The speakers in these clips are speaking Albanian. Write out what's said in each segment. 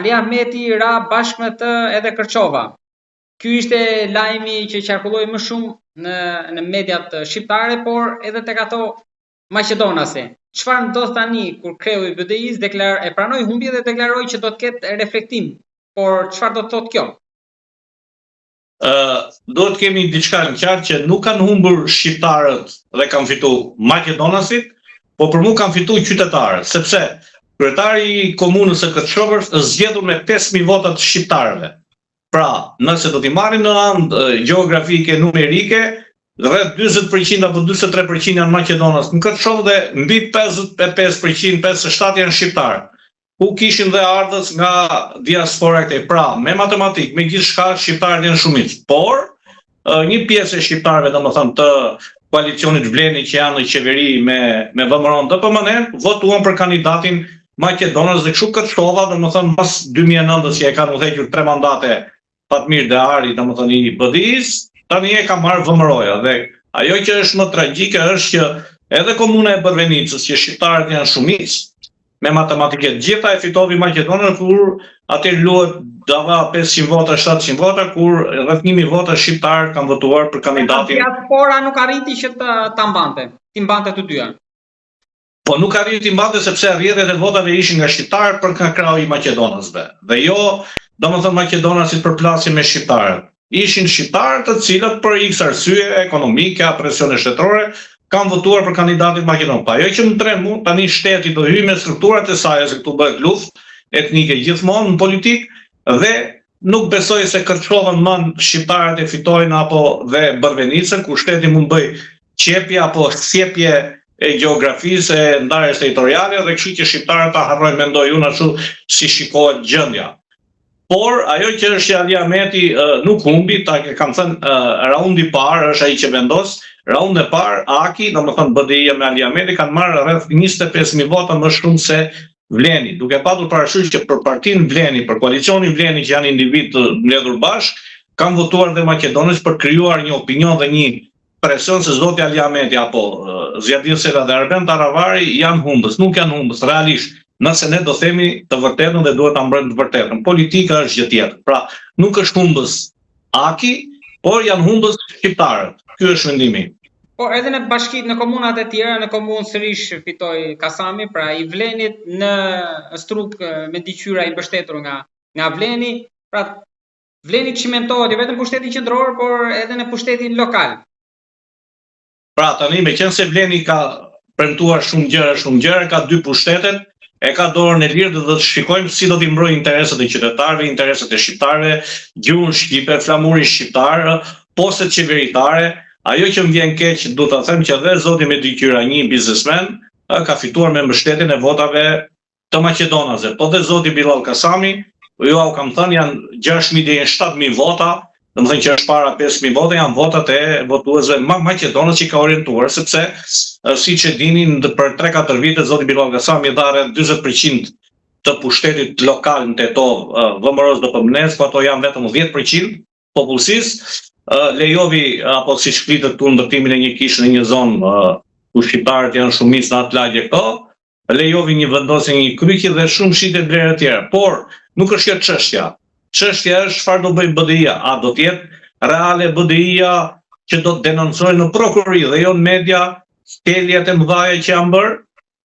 Ali Ahmeti ra bashkë me të edhe Kërçova. Ky ishte lajmi që qarkulloi më shumë në mediat shqiptare, por edhe tek ato maqedonase. Çfarë ndodh tani kur kreu I BDI-s e pranoi humbje dhe deklaroi që do të ketë reflektim, por çfarë do të thotë kjo? Do të kemi diçka në qartë që nuk kanë humbur shqiptarët dhe kanë fituar maqedonasit, po për mua kanë fituar qytetarët, sepse kryetari I komunës së Kërçovës është zgjedhur me 5000 vota të shqiptarëve. Pra, nëse do t'i marrim në anë gjeografike numerike, rreth 40% apo 43% janë maqedonas në Kërçovë dhe mbi 55%, 57% janë shqiptarë. Ku kishin dhe ardhës nga diaspora këtej. Pra, me matematik, me gjithçka shqiptarët janë shumicë. Por, një pjesë e shqiptarëve, domethënë të koalicionit Vleni që janë në qeveri me VMRO të PMN, votuan për kandidatin Maqedonas dhe kështu Kërçova, domethënë pas 2009 që e kanë udhëhequr 3 mandate Fatmir Dehari, domethënë I BDI-s, tani e ka marrë VMRO-ja dhe ajo që është më tragjike është që edhe komuna e Bërvenicës, që shqiptarët janë shumicë, me matematikë gjitha e fitovi Maqedonën kur atë luhet dava 500 vota, 700 vota, kur rreth 1000 vota shqiptarë kanë votuar për kandidatin. Diaspora nuk arriti që ta mbante, ti mbante të dyja. Po nuk arriti mbante sepse rrjedhjet e votave ishin nga shqiptarët për nga krau I maqedonasve. Dhe jo, domethënë maqedonasit përplasin me shqiptarët. Ishin shqiptarë të cilët për X arsye ekonomike, presione shtetërore, kanë votuar për kandidatin maqedon. Pa ajo që më tre mu, tani shteti do hyjë me strukturat e saj, se këtu bëhet luftë etnike gjithmonë në politikë dhe nuk besoj se Kërçovën mën shqiptarët e fitojnë apo dhe Bërvenicën, ku shteti mund bëj qepje apo sjepje e gjeografisë e ndarjes territoriale dhe kështu që shqiptarët ta harrojnë, mendoj unë ashtu si shikohet gjendja. Por ajo që është që Ali Ahmeti nuk humbi, ta kam thënë raundi I parë është ai që vendos, raundi e parë Aki, domethënë BDI-ja me Ali Ahmeti kanë marrë rreth 25000 vota më shumë se Vleni, duke patur parasysh që për partinë Vleni, për koalicionin Vleni që janë individ të mbledhur bashkë, kanë votuar dhe maqedonës për krijuar një opinion dhe një presion se zoti Ali Ahmeti apo Zjadin Sela dhe Arben Taravari janë humbës, nuk janë humbës realisht. Nëse ne do themi të vërtetën dhe duhet ta mbrojmë të vërtetën. Politika është gjë tjetër. Pra, nuk është humbës Aki, por janë humbës shqiptarët. Ky është mendimi. Po edhe në bashkitë, në komunat e tjera, në komunë sërish fitoi Kasami, pra I Vlenit, në Struk me diqyra I mbështetur nga Vleni, pra Vleni çimentohet jo vetëm pushtetin qendror, por edhe në pushtetin lokal. Pra tani meqense Vleni ka premtuar shumë gjëra, ka 2 pushtetet, e ka dorën e lirë dhe do të shikojmë si do t'i mbrojë interesat e qytetarëve, interesat e shqiptarëve, gjuhën shqipe, flamurin shqiptar, postet qeveritare. Ajo që më vjen keq, do ta them që edhe zoti me diqyra, një biznesmen, ka fituar me mbështetjen e votave të maqedonasve. Po dhe zoti Bilal Kasami, ju kam thënë janë 6000 deri në 7000 vota, domethënë që është para 5000 vota janë votat e votuesve maqedonës që ka orientuar, sepse siç e dini për 3-4 vite zoti Bilal Kasami dha rreth 40% të pushtetit lokal në Tetov, VMRO-s do PMN-s, po ato janë vetëm 10% popullsisë. Lejovi apo si shkritet tu ndërtimin e një kishë në një zonë ku shqiptarët janë shumicë në atë lagje këto, lejovi një vendosje një kryqi dhe shumë shite vlerë të tjera. Por nuk është kjo çështja. Çështja është çfarë do bëjë BDI-ja. A do të jetë reale BDI-ja që do të denoncojë në prokurori dhe jo në media shkeljet e mëdha që janë bërë?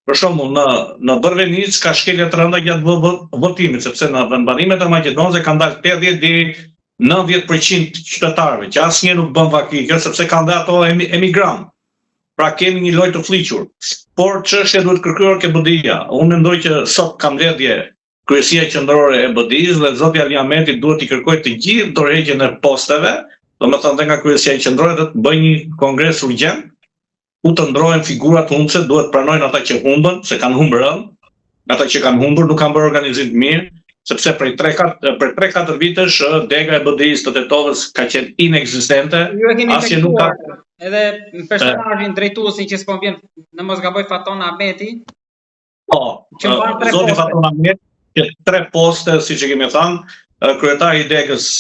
Për shembull në Bërvenic ka shkelje të rënda gjatë votimit, sepse në vendbanimet e Maqedonisë kanë dalë 80 deri 90% qytetarëve, që asnjë nuk bën vakike, sepse kanë dhe ato emigrantë. Pra kemi një lojë të fliqur. Por çështja duhet kërkuar ke BDI-ja. Unë mendoj që sot ka mbledhje Kryesia Qendrore e BDI-s dhe zoti Ali Ahmeti duhet I kërkojë të gjithë dorëheqjen e posteve, domethënë dhe nga Kryesia Qendrore të bëjë një kongres urgjent ku të ndrohen figurat humbse, duhet pranojnë ata që humbën, se kanë humbur rënd, ata që kanë humbur nuk kanë bërë organizim të mirë. Sepse për 3-4 vitesh dega e BDI-s të Tetovës ka qenë inekzistente, asnjë nuk ka. Edhe personazhin drejtuesin që s'po vjen në mos gaboj Faton Ahmeti. Po, zoti Faton Ahmeti, që 3 poste, siç e kemi thënë, kryetari I degës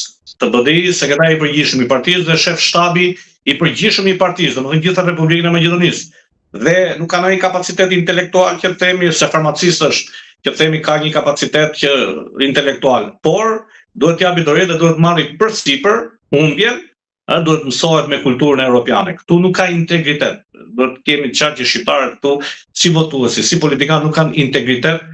të BDI-s, sekretari I përgjithshëm I partisë dhe shef shtabi I përgjithshëm I partisë, domethënë gjitha Republikën e Maqedonisë. Dhe nuk kanë ai kapacitet intelektual që themi se farmacist është që themi ka një kapacitet që intelektual, por duhet t'japi dorë dhe duhet marrë përsipër humbjen, duhet mësohet me kulturën europiane. Këtu nuk ka integritet. Duhet kemi qartë që shqiptarët këtu si votuesi, si politikanë nuk kanë integritet